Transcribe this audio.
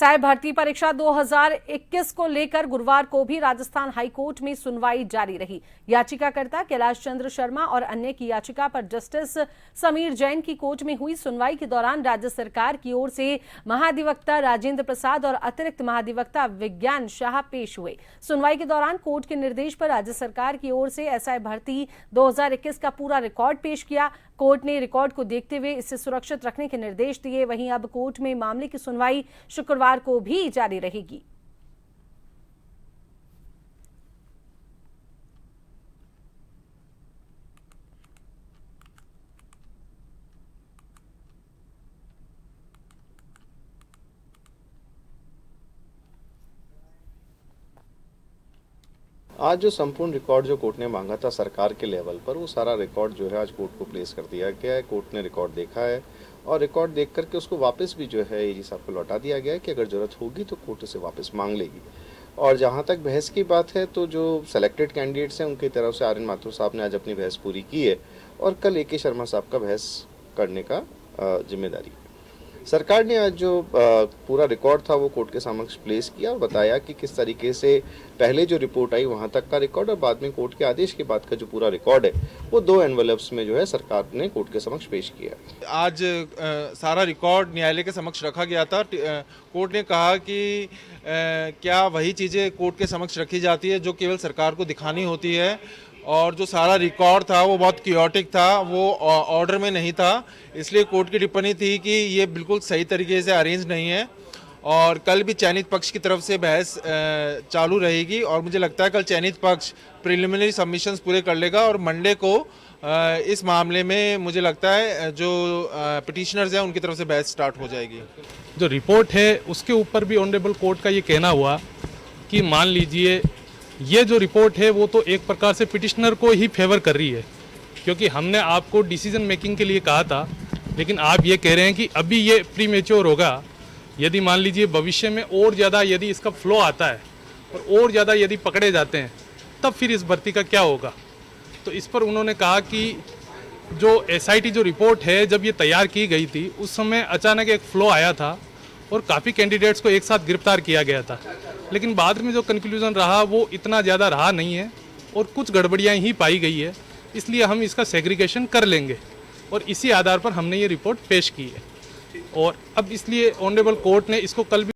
SI भर्ती परीक्षा 2021 को लेकर गुरुवार को भी राजस्थान हाईकोर्ट में सुनवाई जारी रही। याचिकाकर्ता कैलाश चंद्र शर्मा और अन्य की याचिका पर जस्टिस समीर जैन की कोर्ट में हुई सुनवाई के दौरान राज्य सरकार की ओर से महाधिवक्ता राजेंद्र प्रसाद और अतिरिक्त महाधिवक्ता विज्ञान शाह पेश हुए। सुनवाई के दौरान कोर्ट के निर्देश पर राज्य सरकार की ओर से एसआई भर्ती 2021 का पूरा रिकॉर्ड पेश किया। कोर्ट ने रिकॉर्ड को देखते हुए इसे सुरक्षित रखने के निर्देश दिए। वहीं अब कोर्ट में मामले की सुनवाई शुक्रवार को भी जारी रहेगी। आज जो संपूर्ण रिकॉर्ड जो कोर्ट ने मांगा था सरकार के लेवल पर, वो सारा रिकॉर्ड जो है आज कोर्ट को प्लेस कर दिया गया है। कोर्ट ने रिकॉर्ड देखा है और रिकॉर्ड देख करके उसको वापस भी जो है एजी साहब को लौटा दिया गया है कि अगर ज़रूरत होगी तो कोर्ट उसे वापस मांग लेगी। और जहाँ तक बहस की बात है तो जो सेलेक्टेड कैंडिडेट्स हैं उनकी तरफ से आर्यन माथुर साहब ने आज अपनी बहस पूरी की है और कल ए के शर्मा साहब का बहस करने का जिम्मेदारी है। सरकार ने आज जो पूरा रिकॉर्ड था वो कोर्ट के समक्ष प्लेस किया और बताया कि किस तरीके से पहले जो रिपोर्ट आई वहाँ तक का रिकॉर्ड और बाद में कोर्ट के आदेश के बाद का जो पूरा रिकॉर्ड है वो 2 एनवलप्स में जो है सरकार ने कोर्ट के समक्ष पेश किया। आज सारा रिकॉर्ड न्यायालय के समक्ष रखा गया था। कोर्ट ने कहा कि क्या वही चीज़ें कोर्ट के समक्ष रखी जाती है जो केवल सरकार को दिखानी होती है, और जो सारा रिकॉर्ड था वो बहुत क्योटिक था, वो ऑर्डर में नहीं था। इसलिए कोर्ट की टिप्पणी थी कि ये बिल्कुल सही तरीके से अरेंज नहीं है। और कल भी चयनित पक्ष की तरफ से बहस चालू रहेगी और मुझे लगता है कल चयनित पक्ष प्रिलिमिनरी सबमिशंस पूरे कर लेगा और मंडे को इस मामले में मुझे लगता है जो पिटिशनर्स हैं उनकी तरफ से बहस स्टार्ट हो जाएगी। जो रिपोर्ट है उसके ऊपर भी ऑनरेबल कोर्ट का ये कहना हुआ कि मान लीजिए ये जो रिपोर्ट है वो तो एक प्रकार से पिटिशनर को ही फेवर कर रही है, क्योंकि हमने आपको डिसीजन मेकिंग के लिए कहा था, लेकिन आप ये कह रहे हैं कि अभी ये प्रीमेच्योर होगा। यदि मान लीजिए भविष्य में और ज़्यादा यदि इसका फ्लो आता है और ज़्यादा यदि पकड़े जाते हैं तब फिर इस भर्ती का क्या होगा। तो इस पर उन्होंने कहा कि जो एसआईटी जो रिपोर्ट है जब ये तैयार की गई थी उस समय अचानक एक फ्लो आया था और काफ़ी कैंडिडेट्स को एक साथ गिरफ्तार किया गया था, लेकिन बाद में जो कंक्लूजन रहा वो इतना ज़्यादा रहा नहीं है और कुछ गड़बड़ियाँ ही पाई गई है। इसलिए हम इसका सेग्रीगेशन कर लेंगे और इसी आधार पर हमने ये रिपोर्ट पेश की है। और अब इसलिए ऑनरेबल कोर्ट ने इसको कल भी